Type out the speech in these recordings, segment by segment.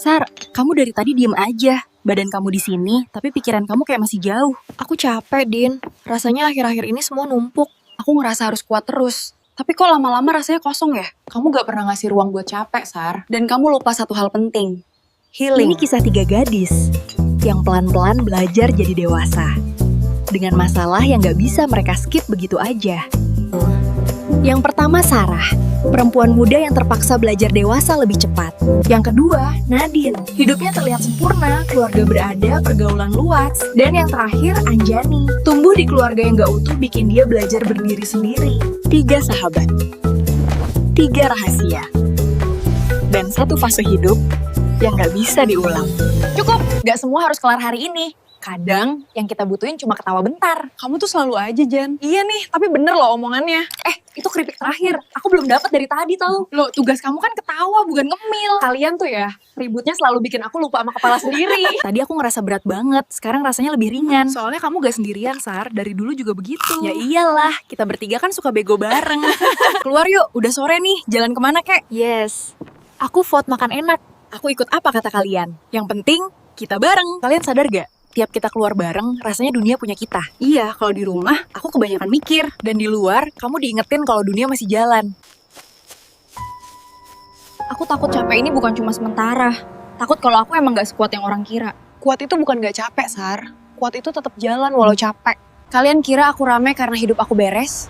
Sar, kamu dari tadi diem aja. Badan kamu di sini, tapi pikiran kamu kayak masih jauh. Aku capek, Din. Rasanya akhir-akhir ini semua numpuk. Aku ngerasa harus kuat terus. Tapi kok lama-lama rasanya kosong ya? Kamu gak pernah ngasih ruang buat capek, Sar. Dan kamu lupa satu hal penting. Healing. Ini kisah 3 gadis yang pelan-pelan belajar jadi dewasa. Dengan masalah yang gak bisa mereka skip begitu aja. Yang pertama Sarah, perempuan muda yang terpaksa belajar dewasa lebih cepat. Yang kedua, Nadine, hidupnya terlihat sempurna, keluarga berada, pergaulan luas. Dan yang terakhir, Anjani, tumbuh di keluarga yang gak utuh bikin dia belajar berdiri sendiri. 3 sahabat, 3 rahasia, dan 1 fase hidup yang gak bisa diulang. Cukup, gak semua harus kelar hari ini. Kadang yang kita butuhin cuma ketawa bentar. Kamu tuh selalu aja, Jan. Iya nih, tapi bener loh omongannya. Itu keripik terakhir. Aku belum dapat dari tadi tau. Loh, tugas kamu kan ketawa, bukan ngemil. Kalian tuh ya, ributnya selalu bikin aku lupa sama kepala sendiri. Tadi aku ngerasa berat banget, sekarang rasanya lebih ringan. Soalnya kamu gak sendirian, Sar. Dari dulu juga begitu. Ya iyalah, kita bertiga kan suka bego bareng. Keluar yuk, udah sore nih. Jalan kemana, kek? Yes, aku vote makan enak. Aku ikut apa kata kalian? Yang penting, kita bareng. Kalian sadar gak? Tiap kita keluar bareng, rasanya dunia punya kita. Iya, kalau di rumah, aku kebanyakan mikir. Dan di luar, kamu diingetin kalau dunia masih jalan. Aku takut capek ini bukan cuma sementara. Takut kalau aku emang gak sekuat yang orang kira. Kuat itu bukan gak capek, Sar. Kuat itu tetap jalan walau capek. Kalian kira aku rame karena hidup aku beres?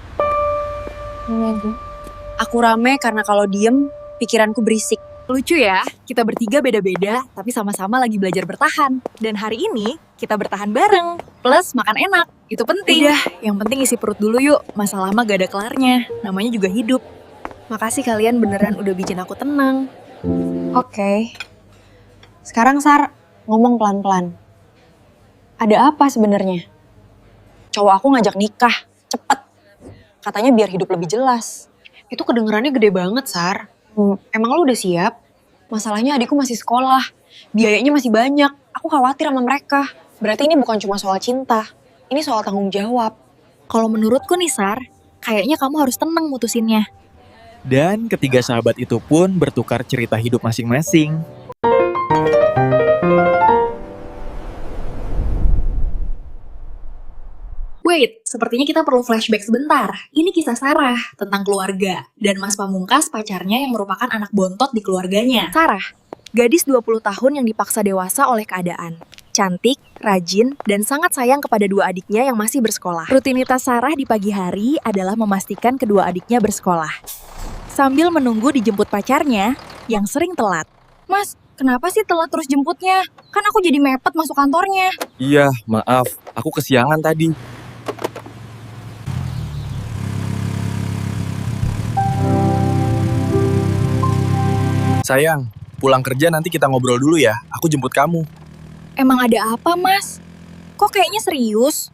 Aku rame karena kalau diem, pikiranku berisik. Lucu ya, kita bertiga beda-beda, tapi sama-sama lagi belajar bertahan. Dan hari ini, kita bertahan bareng. Plus makan enak, itu penting. Udah, yang penting isi perut dulu yuk. Masalah mah gak ada kelarnya, namanya juga hidup. Makasih kalian beneran udah bikin aku tenang. Oke. Sekarang, Sar, ngomong pelan-pelan. Ada apa sebenarnya? Cowok aku ngajak nikah, cepet. Katanya biar hidup lebih jelas. Itu kedengerannya gede banget, Sar. Emang lu udah siap? Masalahnya adikku masih sekolah, biayanya masih banyak. Aku khawatir sama mereka. Berarti ini bukan cuma soal cinta, ini soal tanggung jawab. Kalau menurutku nih Sar, kayaknya kamu harus tenang mutusinnya. Dan ketiga sahabat itu pun bertukar cerita hidup masing-masing. Wait, sepertinya kita perlu flashback sebentar. Ini kisah Sarah tentang keluarga dan Mas Pamungkas pacarnya yang merupakan anak bontot di keluarganya. Sarah, gadis 20 tahun yang dipaksa dewasa oleh keadaan. Cantik, rajin, dan sangat sayang kepada 2 adiknya yang masih bersekolah. Rutinitas Sarah di pagi hari adalah memastikan kedua adiknya bersekolah. Sambil menunggu dijemput pacarnya yang sering telat. Mas, kenapa sih telat terus jemputnya? Kan aku jadi mepet masuk kantornya. Iya, maaf. Aku kesiangan tadi. Sayang, pulang kerja nanti kita ngobrol dulu ya. Aku jemput kamu. Emang ada apa, Mas? Kok kayaknya serius?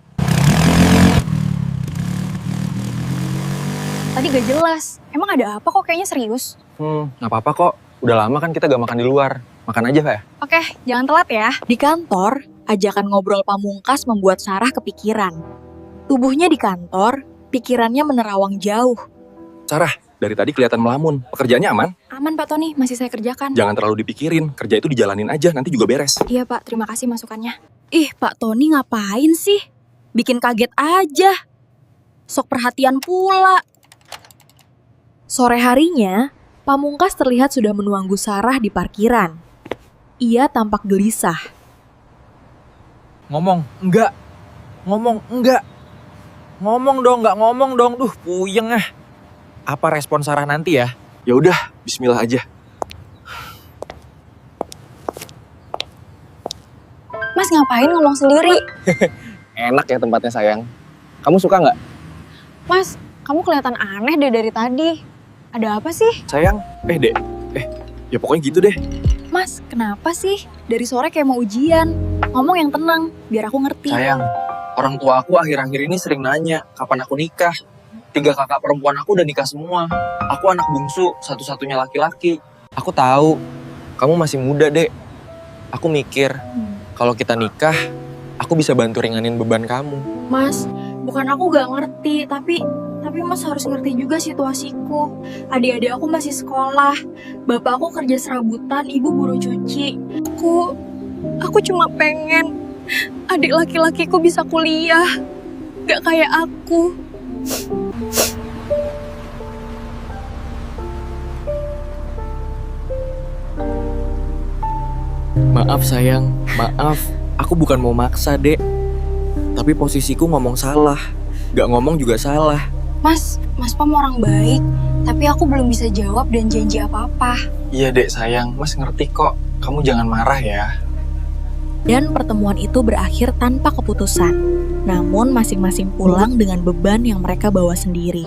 Tadi gak jelas. Emang ada apa kok kayaknya serius? Nggak apa-apa kok. Udah lama kan kita gak makan di luar. Makan aja, ya? Oke, jangan telat ya. Di kantor, ajakan ngobrol Pamungkas membuat Sarah kepikiran. Tubuhnya di kantor, pikirannya menerawang jauh. Sarah, dari tadi kelihatan melamun. Pekerjaannya aman? Aman Pak Tony, masih saya kerjakan. Jangan terlalu dipikirin. Kerja itu dijalanin aja, nanti juga beres. Iya Pak, terima kasih masukannya. Ih, Pak Tony ngapain sih? Bikin kaget aja. Sok perhatian pula. Sore harinya, Pamungkas terlihat sudah menunggu Sarah di parkiran. Ia tampak gelisah. Ngomong, enggak. Ngomong, enggak. Ngomong dong, enggak ngomong dong. Duh, puyeng ah. Apa respon Sarah nanti ya? Ya udah, bismillah aja. Mas ngapain ngomong sendiri? Enak ya tempatnya, sayang. Kamu suka nggak? Mas, kamu kelihatan aneh deh dari tadi. Ada apa sih? Sayang, Dek. Ya pokoknya gitu deh. Mas, kenapa sih? Dari sore kayak mau ujian. Ngomong yang tenang, biar aku ngerti. Sayang, orang tua aku akhir-akhir ini sering nanya kapan aku nikah. 3 kakak perempuan aku udah nikah semua. Aku anak bungsu, satu-satunya laki-laki. Aku tahu, kamu masih muda, Dek. Aku mikir, kalau kita nikah, aku bisa bantu ringanin beban kamu. Mas, bukan aku gak ngerti, tapi Tapi Mas harus ngerti juga situasiku. Adik-adik aku masih sekolah. Bapak aku kerja serabutan, ibu buruh cuci. Aku cuma pengen adik laki-lakiku bisa kuliah. Gak kayak aku. Maaf sayang, maaf. Aku bukan mau maksa, Dek. Tapi posisiku ngomong salah. Gak ngomong juga salah. Mas Pam orang baik. Tapi aku belum bisa jawab dan janji apa-apa. Iya dek sayang, Mas ngerti kok. Kamu jangan marah ya. Dan pertemuan itu berakhir tanpa keputusan. Namun masing-masing pulang dengan beban yang mereka bawa sendiri.